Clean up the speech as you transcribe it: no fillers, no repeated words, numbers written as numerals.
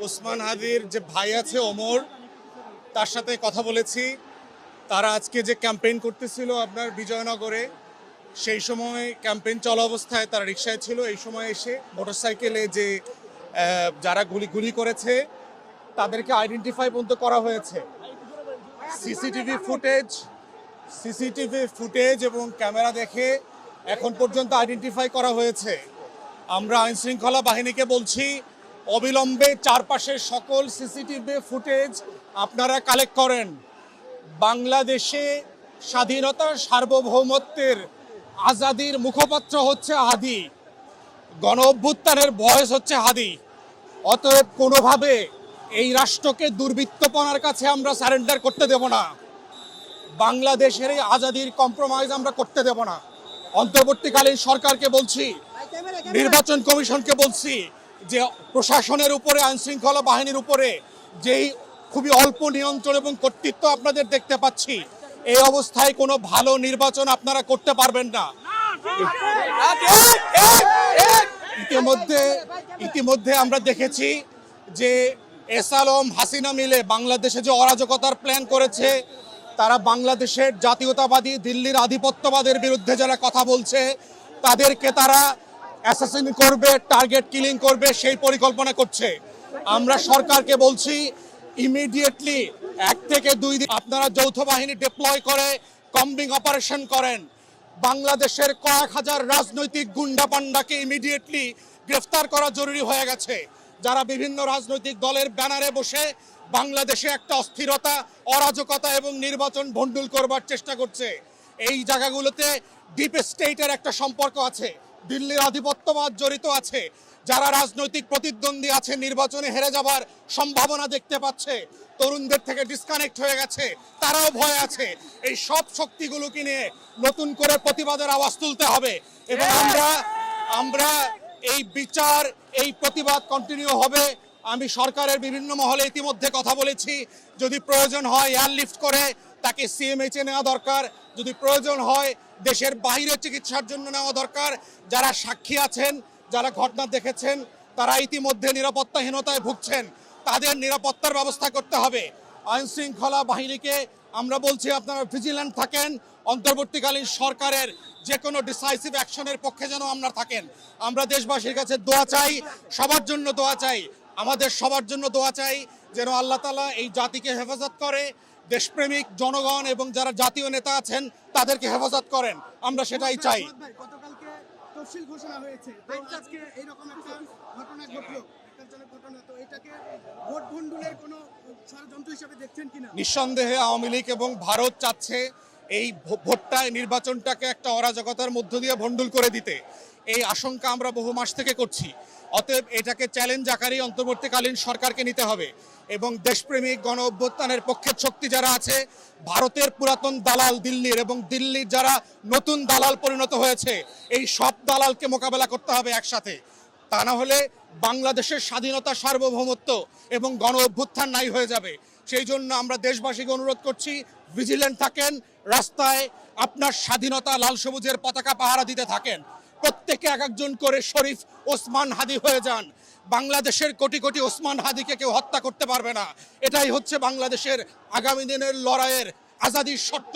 ওসমান হাদির যে ভাই আছে ওমর, তার সাথে কথা বলেছি। তারা আজকে যে ক্যাম্পেইন করতেছিল আপনার বিজয়নগরে, সেই সময় ক্যাম্পেইন চলা অবস্থায় তারা রিকশায় ছিল। এই সময় এসে মোটরসাইকেলে যে যারা গুলি করেছে তাদেরকে আইডেন্টিফাই পর্যন্ত করা হয়েছে। সিসিটিভি ফুটেজ এবং ক্যামেরা দেখে এখন পর্যন্ত আইডেন্টিফাই করা হয়েছে। আমরা আইন শৃঙ্খলা বাহিনীকে বলছি, অবিলম্বে চারপাশের সকল সিসিটিভি ফুটেজ আপনারা কালেক্ট করেন। বাংলাদেশে স্বাধীনতা সার্বভৌমত্বের আজাদির মুখপাত্র হচ্ছে হাদি, গণ অভ্যুত্থানের ভয়েস হচ্ছে হাদি। অতএব কোনোভাবে এই রাষ্ট্রকে দুর্বৃত্তপনার কাছে আমরা সারেন্ডার করতে দেব না। বাংলাদেশের এই আজাদির কম্প্রোমাইজ আমরা করতে দেব না। অন্তর্বর্তীকালীন সরকারকে বলছি, নির্বাচন কমিশনকে বলছি যে প্রশাসনের উপরে, আইন শৃঙ্খলা বাহিনীর উপরে যেই খুবই অল্প নিয়ন্ত্রণ এবং কর্তৃত্ব আপনাদের দেখতে পাচ্ছি, এই অবস্থায় কোনো ভালো নির্বাচন আপনারা করতে পারবেন না। ইতিমধ্যে আমরা দেখেছি যে এস আলম হাসিনা মিলে বাংলাদেশে যে অরাজকতার প্ল্যান করেছে, তারা বাংলাদেশের জাতীয়তাবাদী দিল্লির আধিপত্যবাদের বিরুদ্ধে যারা কথা বলছে তাদেরকে তারা অ্যাসাসিন করবে, টার্গেট কিলিং করবে, সেই পরিকল্পনা করছে। আমরা সরকারকে বলছি, ইমিডিয়েটলি 1 থেকে 2 দিন আপনারা যৌথ বাহিনী ডিপ্লয় করে কম্বিং অপারেশন করেন। বাংলাদেশের কয়েক হাজার রাজনৈতিক গুন্ডা পান্ডাকে ইমিডিয়েটলি গ্রেফতার করা জরুরি হয়ে গেছে, যারা বিভিন্ন রাজনৈতিক দলের ব্যানারে বসে বাংলাদেশে একটা অস্থিরতা, অরাজকতা এবং নির্বাচন ভণ্ডুল করবার চেষ্টা করছে। এই জায়গাগুলোতে ডিপ স্টেটের একটা সম্পর্ক আছে, দিল্লির আধিপত্যবাদ জড়িত আছে। যারা রাজনৈতিক প্রতিদ্বন্দ্বী আছে, নির্বাচনে হেরে যাবার সম্ভাবনা দেখতে পাচ্ছে, তরুণদের থেকে ডিসকানেক্ট হয়ে গেছে, তারাও ভয় আছে। এই সব শক্তিগুলোকে নিয়ে নতুন করে প্রতিবাদের আওয়াজ তুলতে হবে এবং আমরা এই বিচার, এই প্রতিবাদ কন্টিনিউ হবে। আমি সরকারের বিভিন্ন মহলে ইতিমধ্যে কথা বলেছি, যদি প্রয়োজন হয় এয়ারলিফট করে তাকে সিএমএইচে নেওয়া দরকার, যদি প্রয়োজন হয় দেশের বাইরে চিকিৎসার জন্য নেওয়া দরকার। যারা সাক্ষী আছেন, যারা ঘটনা দেখেছেন, তারা ইতিমধ্যে নিরাপত্তাহীনতায় ভুগছেন, তাদের নিরাপত্তার ব্যবস্থা করতে হবে। আইন শৃঙ্খলা বাহিনীকে আমরা বলছি, আপনারা ভিজিল্যান্ট থাকেন। অন্তর্বর্তীকালীন সরকারের যে কোনো ডিসাইসিভ অ্যাকশনের পক্ষে যেন আমরা থাকেন। আমরা দেশবাসীর কাছে দোয়া চাই, সবার জন্য দোয়া চাই, আমাদের সবার জন্য দোয়া চাই যেন আল্লাহ তাআলা এই জাতিকে হেফাজত করে, দেশপ্রেমিক জনগণ এবং যারা জাতীয় নেতা আছেন তাদেরকে হেফাজত করেন। আমরা সেটাই চাই। গতকালকে তফসিল ঘোষণা হয়েছে, আজকে এইরকম একটা ঘটনা ঘটলো, ঘটনা, তো এটাকে ভোট ভণ্ডুলের কোনো ষড়যন্ত্র হিসেবে দেখছেন কিনা? নিঃসন্দেহে আওয়ামী লীগ এবং ভারত চাচ্ছে এই ভোটটায়, নির্বাচনটাকে একটা অরাজকতার মধ্য দিয়ে ভণ্ডুল করে দিতে। এই আশঙ্কা আমরা বহু মাস থেকে করছি। অতএব এটাকে চ্যালেঞ্জ আকারেই অন্তর্বর্তীকালীন সরকারকে নিতে হবে এবং দেশপ্রেমিক গণ অভ্যুত্থানের পক্ষের শক্তি যারা আছে, ভারতের পুরাতন দালাল দিল্লির এবং দিল্লির যারা নতুন দালাল পরিণত হয়েছে, এই সব দালালকে মোকাবেলা করতে হবে একসাথে। তা না হলে বাংলাদেশের স্বাধীনতা, সার্বভৌমত্ব এবং গণ অভ্যুত্থান নাই হয়ে যাবে। সেই জন্য আমরা দেশবাসীকে অনুরোধ করছি, ভিজিল্যান্ট থাকেন, রাস্তায় আপনার স্বাধীনতা লাল সবুজের পতাকা পাহারা দিতে থাকেন। প্রত্যেকে এক একজন করে শরীফ ওসমান হাদি হয়ে যান। বাংলাদেশের কোটি কোটি ওসমান হাদিকে কেউ হত্যা করতে পারবে না। এটাই হচ্ছে বাংলাদেশের আগামী দিনের লড়াইয়ের আজাদির শর্ত।